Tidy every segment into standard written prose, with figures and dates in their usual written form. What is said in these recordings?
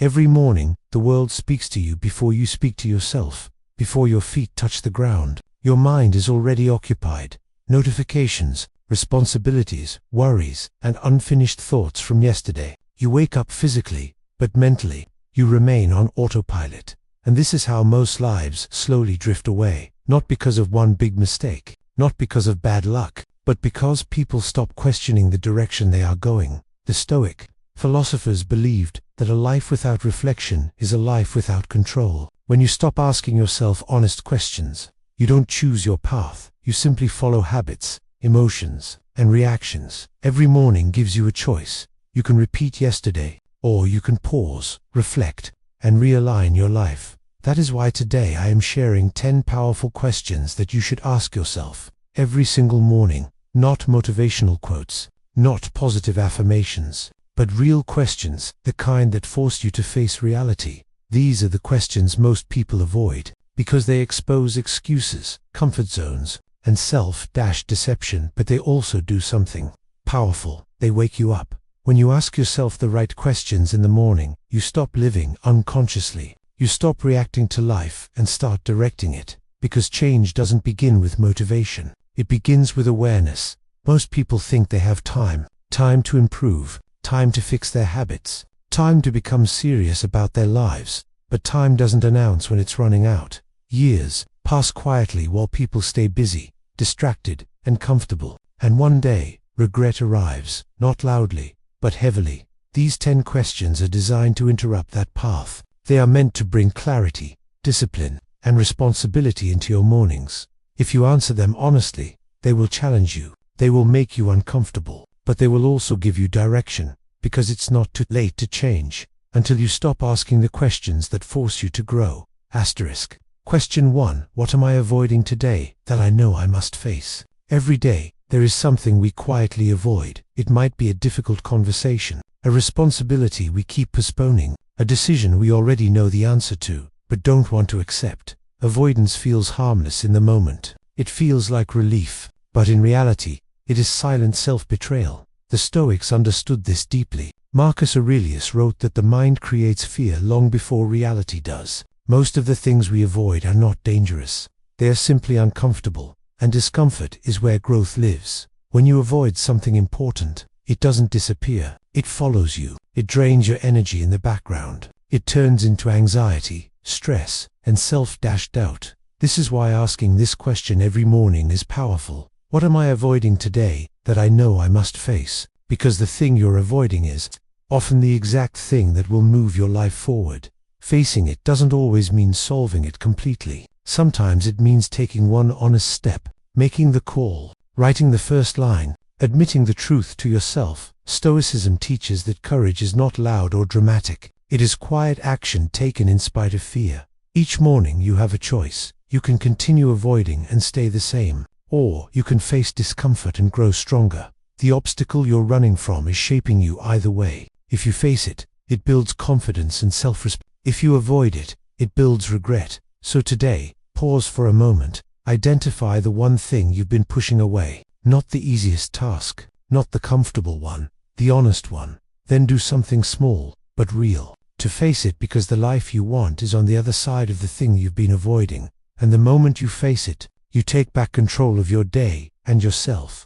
Every morning, the world speaks to you before you speak to yourself. Before your feet touch the ground, your mind is already occupied. Notifications, responsibilities, worries, and unfinished thoughts from yesterday. You wake up physically, but mentally, you remain on autopilot. And this is how most lives slowly drift away, not because of one big mistake, not because of bad luck, but because people stop questioning the direction they are going. The Stoic philosophers believed that a life without reflection is a life without control. When you stop asking yourself honest questions, you don't choose your path, you simply follow habits, emotions, and reactions. Every morning gives you a choice. You can repeat yesterday, or you can pause, reflect, and realign your life. That is why today I am sharing 10 powerful questions that you should ask yourself every single morning. Not motivational quotes, not positive affirmations, but real questions, the kind that force you to face reality. These are the questions most people avoid, because they expose excuses, comfort zones, and self-deception, but they also do something powerful. They wake you up. When you ask yourself the right questions in the morning, you stop living unconsciously. You stop reacting to life and start directing it, because change doesn't begin with motivation. It begins with awareness. Most people think they have time to improve, time to fix their habits, time to become serious about their lives, but time doesn't announce when it's running out. Years pass quietly while people stay busy, distracted, and comfortable. And one day, regret arrives, not loudly, but heavily. These 10 questions are designed to interrupt that path. They are meant to bring clarity, discipline, and responsibility into your mornings. If you answer them honestly, they will challenge you. They will make you uncomfortable, but they will also give you direction, because it's not too late to change until you stop asking the questions that force you to grow. Asterisk. Question 1. What am I avoiding today that I know I must face? Every day, there is something we quietly avoid. It might be a difficult conversation, a responsibility we keep postponing, a decision we already know the answer to, but don't want to accept. Avoidance feels harmless in the moment. It feels like relief, but in reality, it is silent self-betrayal. The Stoics understood this deeply. Marcus Aurelius wrote that the mind creates fear long before reality does. Most of the things we avoid are not dangerous. They are simply uncomfortable, and discomfort is where growth lives. When you avoid something important, it doesn't disappear. It follows you. It drains your energy in the background. It turns into anxiety, stress, and self-doubt. This is why asking this question every morning is powerful. What am I avoiding today that I know I must face? Because the thing you're avoiding is often the exact thing that will move your life forward. Facing it doesn't always mean solving it completely. Sometimes it means taking one honest step, making the call, writing the first line, admitting the truth to yourself. Stoicism teaches that courage is not loud or dramatic. It is quiet action taken in spite of fear. Each morning you have a choice. You can continue avoiding and stay the same, or you can face discomfort and grow stronger. The obstacle you're running from is shaping you either way. If you face it, it builds confidence and self-respect. If you avoid it, it builds regret. So today, pause for a moment. Identify the one thing you've been pushing away. Not the easiest task, not the comfortable one, the honest one. Then do something small, but real, to face it, because the life you want is on the other side of the thing you've been avoiding. And the moment you face it, you take back control of your day and yourself.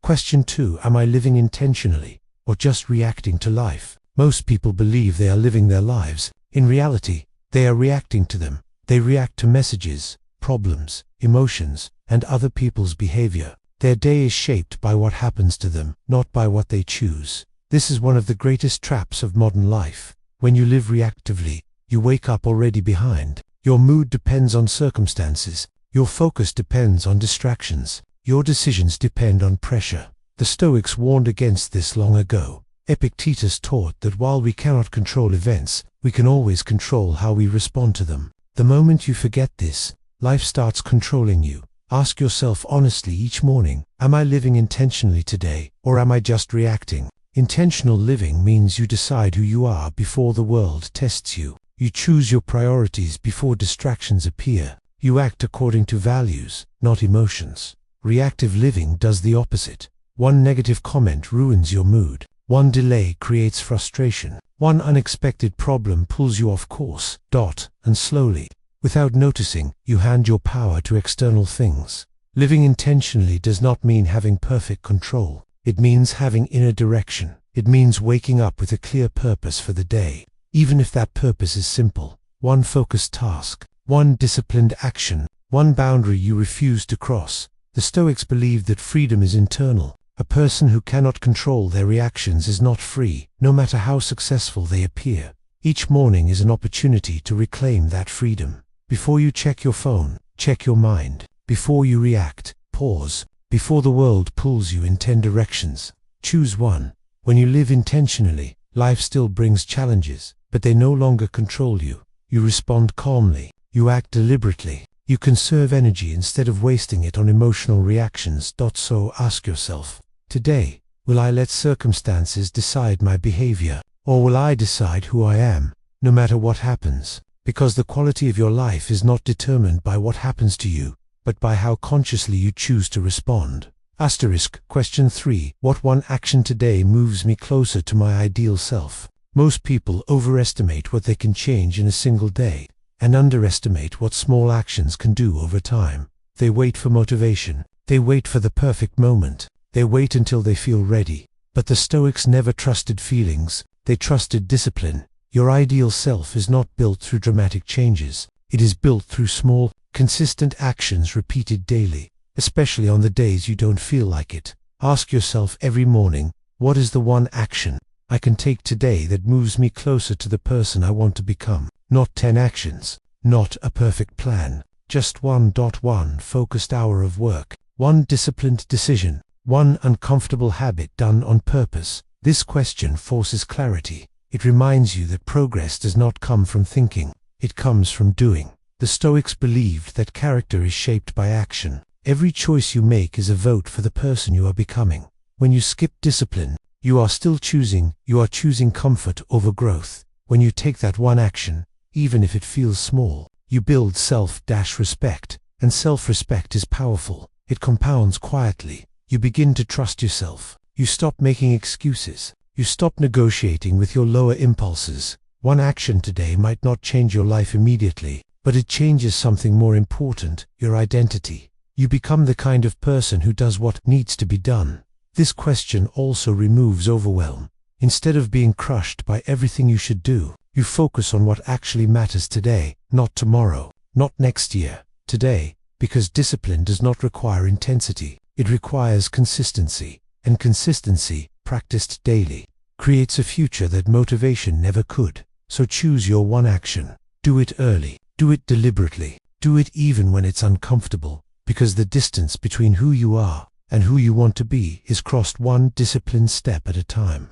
Question 2. Am I living intentionally, or just reacting to life? Most people believe they are living their lives. In reality, they are reacting to them. They react to messages, problems, emotions, and other people's behavior. Their day is shaped by what happens to them, not by what they choose. This is one of the greatest traps of modern life. When you live reactively, you wake up already behind. Your mood depends on circumstances. Your focus depends on distractions. Your decisions depend on pressure. The Stoics warned against this long ago. Epictetus taught that while we cannot control events, we can always control how we respond to them. The moment you forget this, life starts controlling you. Ask yourself honestly each morning, am I living intentionally today, or am I just reacting? Intentional living means you decide who you are before the world tests you. You choose your priorities before distractions appear. You act according to values, not emotions. Reactive living does the opposite. One negative comment ruins your mood. One delay creates frustration. One unexpected problem pulls you off course. And slowly, without noticing, you hand your power to external things. Living intentionally does not mean having perfect control. It means having inner direction. It means waking up with a clear purpose for the day, even if that purpose is simple. One focused task, one disciplined action, one boundary you refuse to cross. The Stoics believed that freedom is internal. A person who cannot control their reactions is not free, no matter how successful they appear. Each morning is an opportunity to reclaim that freedom. Before you check your phone, check your mind. Before you react, pause. Before the world pulls you in 10 directions, choose one. When you live intentionally, life still brings challenges, but they no longer control you. You respond calmly. You act deliberately. You conserve energy instead of wasting it on emotional reactions. So ask yourself, today, will I let circumstances decide my behavior, or will I decide who I am, no matter what happens? Because the quality of your life is not determined by what happens to you, but by how consciously you choose to respond. Question 3. What one action today moves me closer to my ideal self? Most people overestimate what they can change in a single day, and underestimate what small actions can do over time. They wait for motivation. They wait for the perfect moment. They wait until they feel ready. But the Stoics never trusted feelings. They trusted discipline. Your ideal self is not built through dramatic changes. It is built through small, consistent actions repeated daily, especially on the days you don't feel like it. Ask yourself every morning, what is the one action I can take today that moves me closer to the person I want to become? Not 10 actions, not a perfect plan, just one focused hour of work, one disciplined decision, one uncomfortable habit done on purpose. This question forces clarity. It reminds you that progress does not come from thinking, it comes from doing. The Stoics believed that character is shaped by action. Every choice you make is a vote for the person you are becoming. When you skip discipline, you are still choosing. You are choosing comfort over growth. When you take that one action, even if it feels small, you build self-respect, and self-respect is powerful. It compounds quietly. You begin to trust yourself. You stop making excuses. You stop negotiating with your lower impulses. One action today might not change your life immediately, but it changes something more important, your identity. You become the kind of person who does what needs to be done. This question also removes overwhelm. Instead of being crushed by everything you should do, you focus on what actually matters today, not tomorrow, not next year, today, because discipline does not require intensity, it requires consistency, and consistency, practiced daily, creates a future that motivation never could. So choose your one action. Do it early, do it deliberately, do it even when it's uncomfortable, because the distance between who you are and who you want to be is crossed one disciplined step at a time.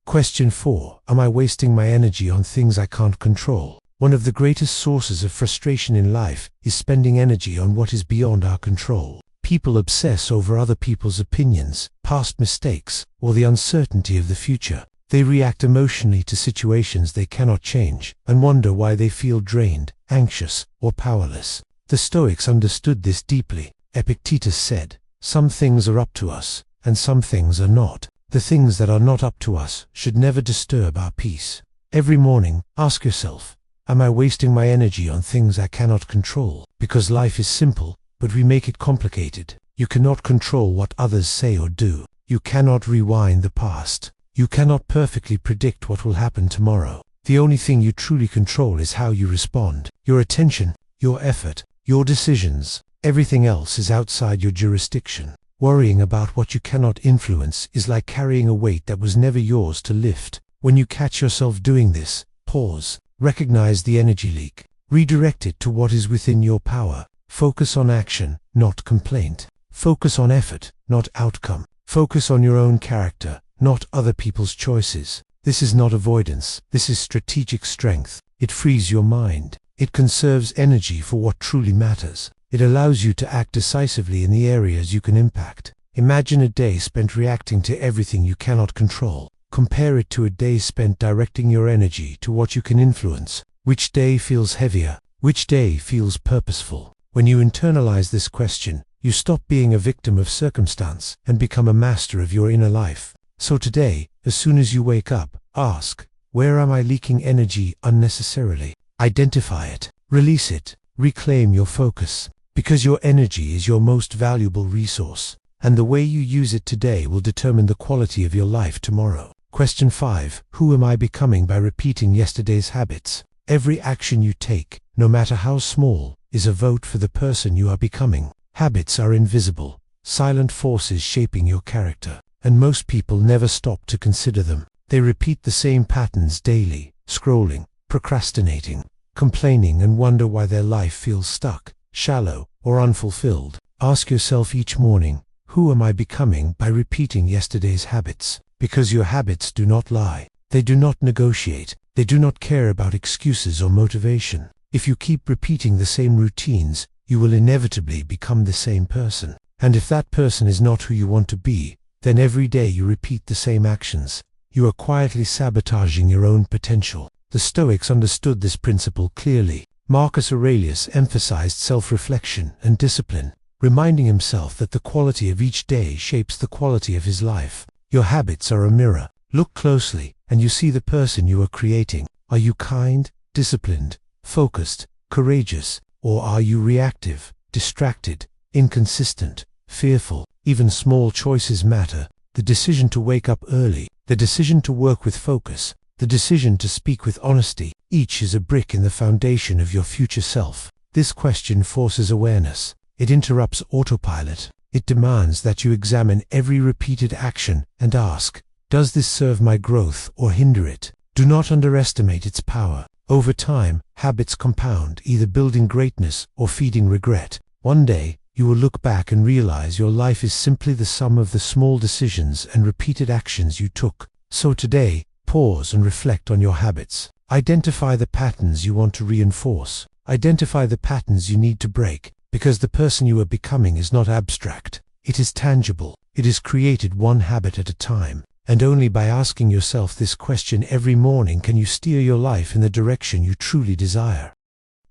Question 4. Am I wasting my energy on things I can't control? One of the greatest sources of frustration in life is spending energy on what is beyond our control. People obsess over other people's opinions, past mistakes, or the uncertainty of the future. They react emotionally to situations they cannot change, and wonder why they feel drained, anxious, or powerless. The Stoics understood this deeply. Epictetus said, "Some things are up to us, and some things are not. The things that are not up to us should never disturb our peace." Every morning, ask yourself, am I wasting my energy on things I cannot control? Because life is simple, but we make it complicated. You cannot control what others say or do. You cannot rewind the past. You cannot perfectly predict what will happen tomorrow. The only thing you truly control is how you respond. Your attention, your effort, your decisions. Everything else is outside your jurisdiction. Worrying about what you cannot influence is like carrying a weight that was never yours to lift. When you catch yourself doing this, pause, recognize the energy leak, redirect it to what is within your power. Focus on action, not complaint. Focus on effort, not outcome. Focus on your own character, not other people's choices. This is not avoidance. This is strategic strength. It frees your mind. It conserves energy for what truly matters. It allows you to act decisively in the areas you can impact. Imagine a day spent reacting to everything you cannot control. Compare it to a day spent directing your energy to what you can influence. Which day feels heavier? Which day feels purposeful? When you internalize this question, you stop being a victim of circumstance and become a master of your inner life. So today, as soon as you wake up, ask, Where am I leaking energy unnecessarily? Identify it, release it, reclaim your focus, because your energy is your most valuable resource, and the way you use it today will determine the quality of your life tomorrow. Question 5. Who am I becoming by repeating yesterday's habits? Every action you take, no matter how small, is a vote for the person you are becoming. Habits are invisible, silent forces shaping your character, and most people never stop to consider them. They repeat the same patterns daily, scrolling, procrastinating, complaining, and wonder why their life feels stuck, shallow, or unfulfilled. Ask yourself each morning, who am I becoming by repeating yesterday's habits? Because your habits do not lie. They do not negotiate. They do not care about excuses or motivation. If you keep repeating the same routines, you will inevitably become the same person. And if that person is not who you want to be, then every day you repeat the same actions. You are quietly sabotaging your own potential. The Stoics understood this principle clearly. Marcus Aurelius emphasized self-reflection and discipline, reminding himself that the quality of each day shapes the quality of his life. Your habits are a mirror. Look closely, and you see the person you are creating. Are you kind, disciplined, focused, courageous, or are you reactive, distracted, inconsistent, fearful? Even small choices matter. The decision to wake up early, the decision to work with focus, the decision to speak with honesty, each is a brick in the foundation of your future self. This question forces awareness. It interrupts autopilot. It demands that you examine every repeated action and ask, does this serve my growth or hinder it? Do not underestimate its power. Over time, habits compound, either building greatness or feeding regret. One day, you will look back and realize your life is simply the sum of the small decisions and repeated actions you took. So today, pause and reflect on your habits. Identify the patterns you want to reinforce. Identify the patterns you need to break, because the person you are becoming is not abstract. It is tangible. It is created one habit at a time. And only by asking yourself this question every morning can you steer your life in the direction you truly desire.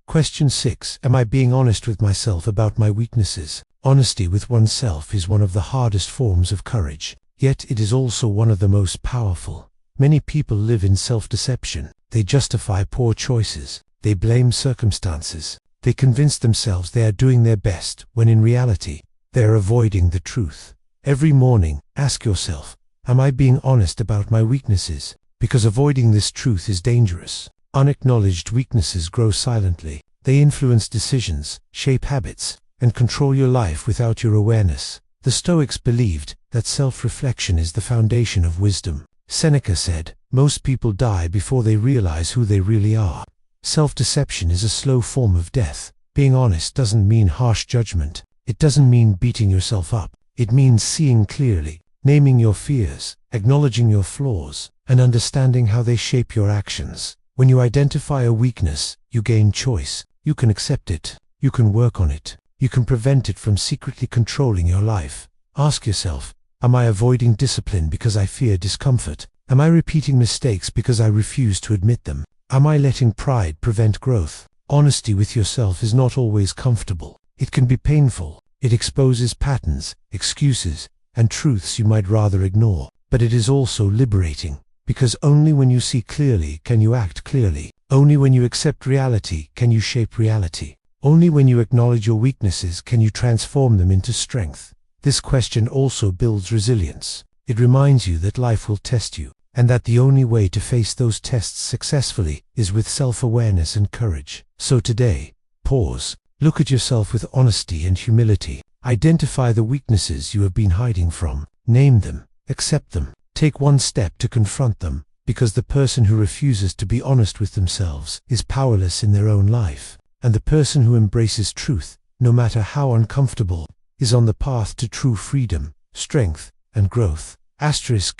Question 6. Am I being honest with myself about my weaknesses? Honesty with oneself is one of the hardest forms of courage, yet it is also one of the most powerful. Many people live in self-deception. They justify poor choices. They blame circumstances. They convince themselves they are doing their best, when in reality, they are avoiding the truth. Every morning, ask yourself, am I being honest about my weaknesses? Because avoiding this truth is dangerous. Unacknowledged weaknesses grow silently. They influence decisions, shape habits, and control your life without your awareness. The Stoics believed that self-reflection is the foundation of wisdom. Seneca said, most people die before they realize who they really are. Self-deception is a slow form of death. Being honest doesn't mean harsh judgment. It doesn't mean beating yourself up. It means seeing clearly, naming your fears, acknowledging your flaws, and understanding how they shape your actions. When you identify a weakness, you gain choice. You can accept it. You can work on it. You can prevent it from secretly controlling your life. Ask yourself, am I avoiding discipline because I fear discomfort? Am I repeating mistakes because I refuse to admit them? Am I letting pride prevent growth? Honesty with yourself is not always comfortable. It can be painful. It exposes patterns, excuses, and truths you might rather ignore. But it is also liberating, because only when you see clearly can you act clearly. Only when you accept reality can you shape reality. Only when you acknowledge your weaknesses can you transform them into strength. This question also builds resilience. It reminds you that life will test you, and that the only way to face those tests successfully is with self-awareness and courage. So today, pause. Look at yourself with honesty and humility. Identify the weaknesses you have been hiding from. Name them. Accept them. Take one step to confront them, because the person who refuses to be honest with themselves is powerless in their own life, and the person who embraces truth, no matter how uncomfortable, is on the path to true freedom, strength, and growth.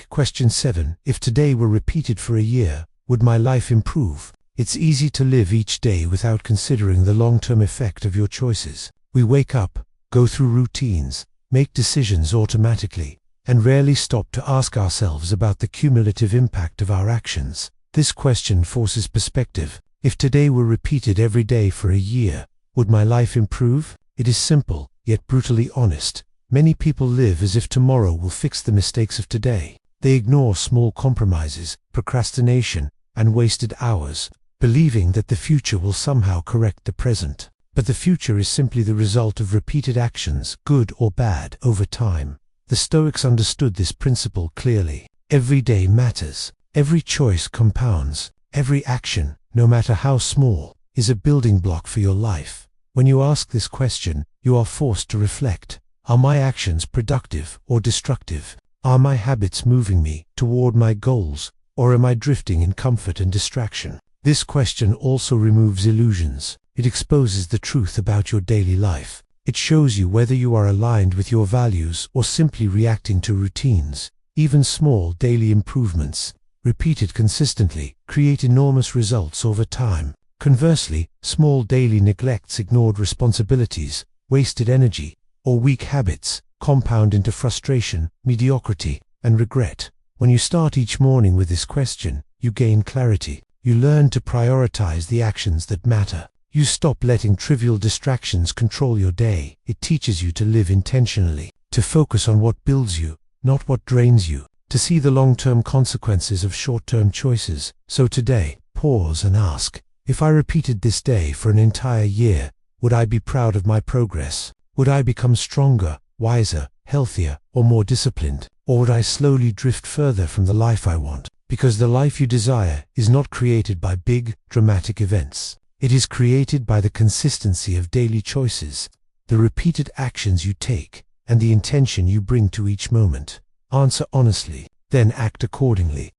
Question 7. If today were repeated for a year, would my life improve? It's easy to live each day without considering the long-term effect of your choices. We wake up, go through routines, make decisions automatically, and rarely stop to ask ourselves about the cumulative impact of our actions. This question forces perspective. If today were repeated every day for a year, would my life improve? It is simple, yet brutally honest. Many people live as if tomorrow will fix the mistakes of today. They ignore small compromises, procrastination, and wasted hours, believing that the future will somehow correct the present. But the future is simply the result of repeated actions, good or bad, over time. The Stoics understood this principle clearly. Every day matters. Every choice compounds. Every action, no matter how small, is a building block for your life. When you ask this question, you are forced to reflect. Are my actions productive or destructive? Are my habits moving me toward my goals, or am I drifting in comfort and distraction? This question also removes illusions. It exposes the truth about your daily life. It shows you whether you are aligned with your values or simply reacting to routines. Even small daily improvements, repeated consistently, create enormous results over time. Conversely, small daily neglects, ignored responsibilities, wasted energy, or weak habits compound into frustration, mediocrity, and regret. When you start each morning with this question, you gain clarity. You learn to prioritize the actions that matter. You stop letting trivial distractions control your day. It teaches you to live intentionally, to focus on what builds you, not what drains you, to see the long-term consequences of short-term choices. So today, pause and ask, if I repeated this day for an entire year, would I be proud of my progress? Would I become stronger, wiser, healthier, or more disciplined? Or would I slowly drift further from the life I want? Because the life you desire is not created by big, dramatic events. It is created by the consistency of daily choices, the repeated actions you take, and the intention you bring to each moment. Answer honestly, then act accordingly.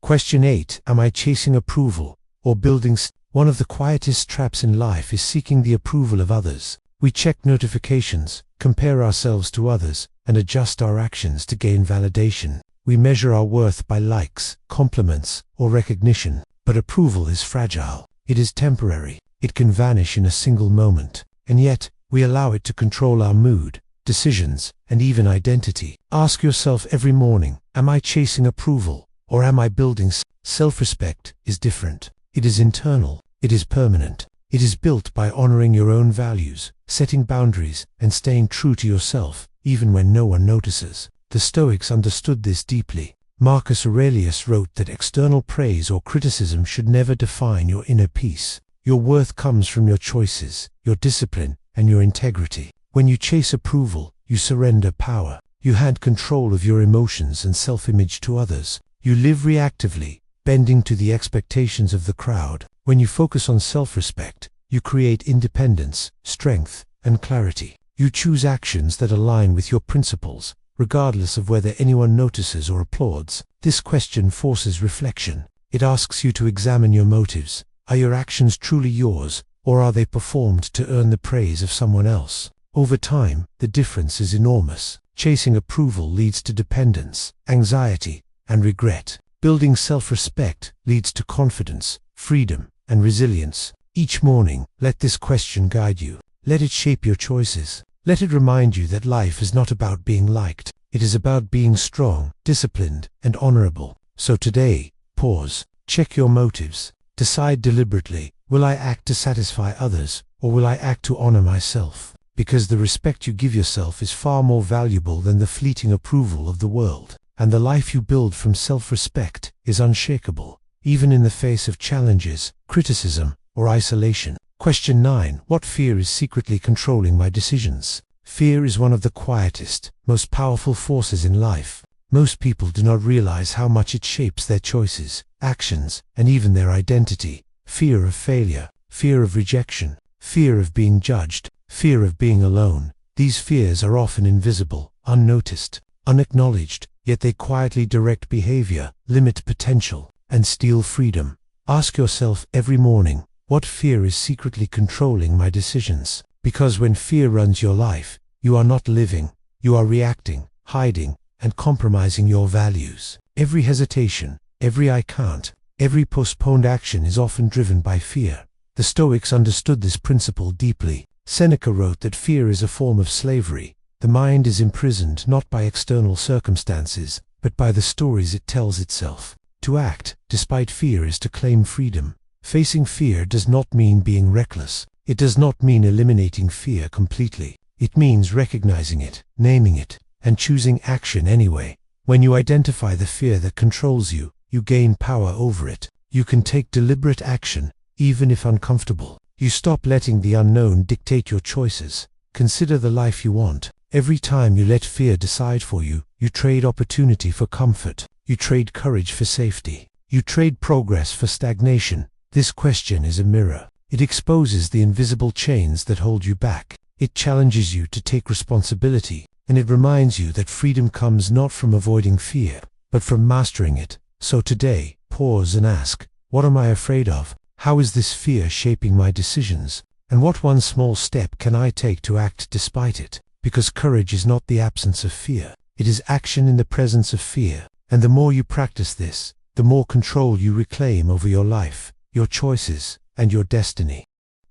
Question 8. Am I chasing approval or building? One of the quietest traps in life is seeking the approval of others. We check notifications, compare ourselves to others, and adjust our actions to gain validation. We measure our worth by likes, compliments, or recognition. But approval is fragile. It is temporary. It can vanish in a single moment. And yet, we allow it to control our mood, decisions, and even identity. Ask yourself every morning, am I chasing approval, or am I building? Self-respect is different. It is internal. It is permanent. It is built by honoring your own values, setting boundaries, and staying true to yourself, even when no one notices. The Stoics understood this deeply. Marcus Aurelius wrote that external praise or criticism should never define your inner peace. Your worth comes from your choices, your discipline, and your integrity. When you chase approval, you surrender power. You hand control of your emotions and self-image to others. You live reactively, bending to the expectations of the crowd. When you focus on self-respect, you create independence, strength, and clarity. You choose actions that align with your principles, regardless of whether anyone notices or applauds. This question forces reflection. It asks you to examine your motives. Are your actions truly yours, or are they performed to earn the praise of someone else? Over time, the difference is enormous. Chasing approval leads to dependence, anxiety, and regret. Building self-respect leads to confidence, freedom, and resilience. Each morning, let this question guide you. Let it shape your choices. Let it remind you that life is not about being liked. It is about being strong, disciplined, and honorable. So today, pause, check your motives. Decide deliberately, will I act to satisfy others, or will I act to honor myself? Because the respect you give yourself is far more valuable than the fleeting approval of the world. And the life you build from self-respect is unshakable, even in the face of challenges, criticism, or isolation. Question 9. What fear is secretly controlling my decisions? Fear is one of the quietest, most powerful forces in life. Most people do not realize how much it shapes their choices, actions, and even their identity. Fear of failure, fear of rejection, fear of being judged, fear of being alone. These fears are often invisible, unnoticed, unacknowledged, yet they quietly direct behavior, limit potential, and steal freedom. Ask yourself every morning, what fear is secretly controlling my decisions? Because when fear runs your life, you are not living, you are reacting, hiding, and compromising your values. Every hesitation, every I can't, every postponed action is often driven by fear. The Stoics understood this principle deeply. Seneca wrote that fear is a form of slavery. The mind is imprisoned not by external circumstances, but by the stories it tells itself. To act, despite fear, is to claim freedom. Facing fear does not mean being reckless. It does not mean eliminating fear completely. It means recognizing it, naming it, and choosing action anyway. When you identify the fear that controls you, you gain power over it. You can take deliberate action, even if uncomfortable. You stop letting the unknown dictate your choices. Consider the life you want. Every time you let fear decide for you, you trade opportunity for comfort. You trade courage for safety. You trade progress for stagnation. This question is a mirror. It exposes the invisible chains that hold you back. It challenges you to take responsibility, and it reminds you that freedom comes not from avoiding fear, but from mastering it. So today, pause and ask, what am I afraid of? How is this fear shaping my decisions? And what one small step can I take to act despite it? Because courage is not the absence of fear. It is action in the presence of fear. And the more you practice this, the more control you reclaim over your life, your choices, and your destiny.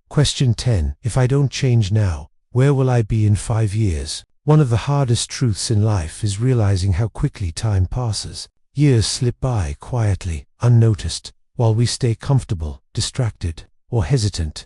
Question 10. If I don't change now, where will I be in 5 years? One of the hardest truths in life is realizing how quickly time passes. Years slip by quietly, unnoticed, while we stay comfortable, distracted, or hesitant.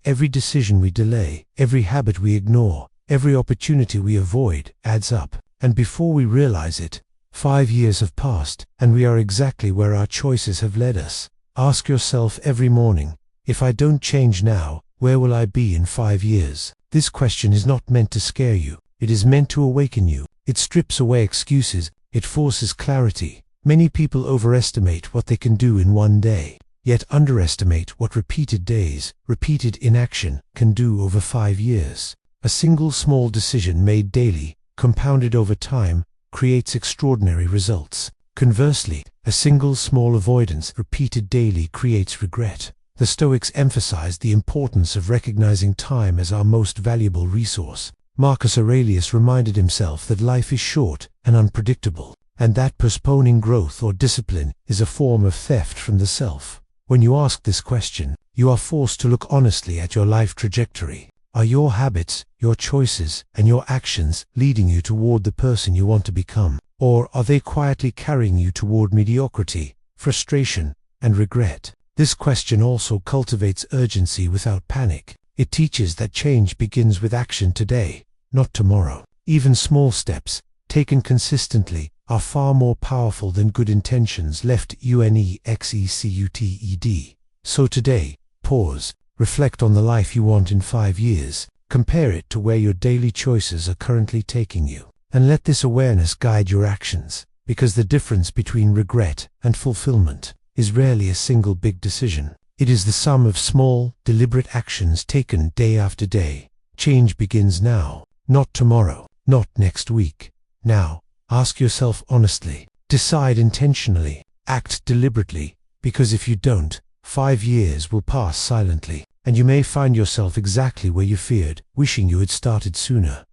Every decision we delay, every habit we ignore, every opportunity we avoid adds up. And before we realize it, 5 years have passed, and we are exactly where our choices have led us. Ask yourself every morning, if I don't change now, where will I be in 5 years? This question is not meant to scare you. It is meant to awaken you. It strips away excuses. It forces clarity. Many people overestimate what they can do in one day, yet underestimate what repeated days, repeated inaction, can do over 5 years. A single small decision made daily, compounded over time, creates extraordinary results. Conversely, a single small avoidance repeated daily creates regret. The Stoics emphasized the importance of recognizing time as our most valuable resource. Marcus Aurelius reminded himself that life is short and unpredictable, and that postponing growth or discipline is a form of theft from the self. When you ask this question, you are forced to look honestly at your life trajectory. Are your habits, your choices, and your actions leading you toward the person you want to become? Or are they quietly carrying you toward mediocrity, frustration, and regret? This question also cultivates urgency without panic. It teaches that change begins with action today, not tomorrow. Even small steps, taken consistently, are far more powerful than good intentions left unexecuted. So today, pause, reflect on the life you want in 5 years, compare it to where your daily choices are currently taking you, and let this awareness guide your actions, because the difference between regret and fulfillment is rarely a single big decision. It is the sum of small, deliberate actions taken day after day. Change begins now, not tomorrow, not next week. Now, ask yourself honestly, decide intentionally, act deliberately, because if you don't, 5 years will pass silently, and you may find yourself exactly where you feared, wishing you had started sooner.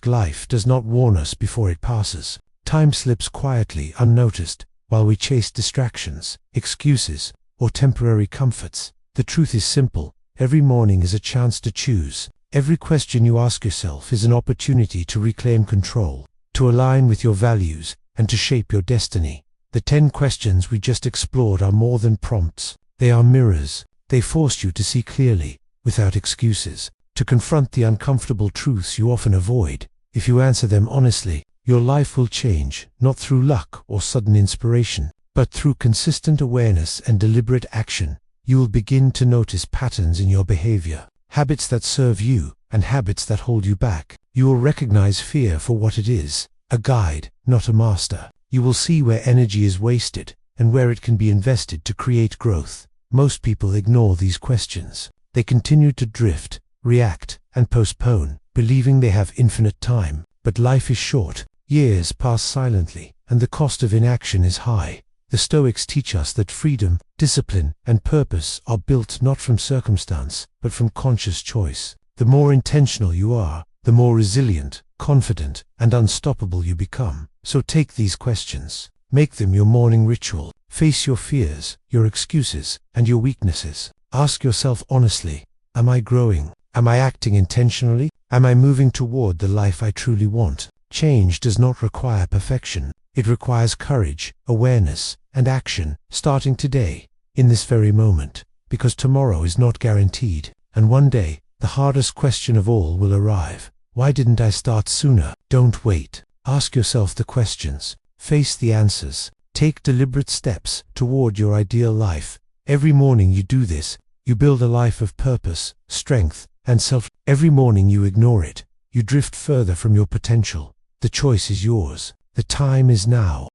Life does not warn us before it passes. Time slips quietly, unnoticed, while we chase distractions, excuses, or temporary comforts. The truth is simple. Every morning is a chance to choose. Every question you ask yourself is an opportunity to reclaim control, to align with your values, and to shape your destiny. The 10 questions we just explored are more than prompts. They are mirrors. They force you to see clearly, without excuses, to confront the uncomfortable truths you often avoid. If you answer them honestly, your life will change, not through luck or sudden inspiration, but through consistent awareness and deliberate action. You will begin to notice patterns in your behavior, habits that serve you, and habits that hold you back. You will recognize fear for what it is, a guide, not a master. You will see where energy is wasted, and where it can be invested to create growth. Most people ignore these questions. They continue to drift, react, and postpone, believing they have infinite time. But life is short. Years pass silently, and the cost of inaction is high. The Stoics teach us that freedom, discipline, and purpose are built not from circumstance, but from conscious choice. The more intentional you are, the more resilient, confident, and unstoppable you become. So take these questions. Make them your morning ritual. Face your fears, your excuses, and your weaknesses. Ask yourself honestly, am I growing? Am I acting intentionally? Am I moving toward the life I truly want? Change does not require perfection. It requires courage, awareness, and action, starting today, in this very moment, because tomorrow is not guaranteed, and one day, the hardest question of all will arrive. Why didn't I start sooner? Don't wait. Ask yourself the questions. Face the answers. Take deliberate steps toward your ideal life. Every morning you do this, you build a life of purpose, strength, and self. Every morning you ignore it, you drift further from your potential. The choice is yours. The time is now.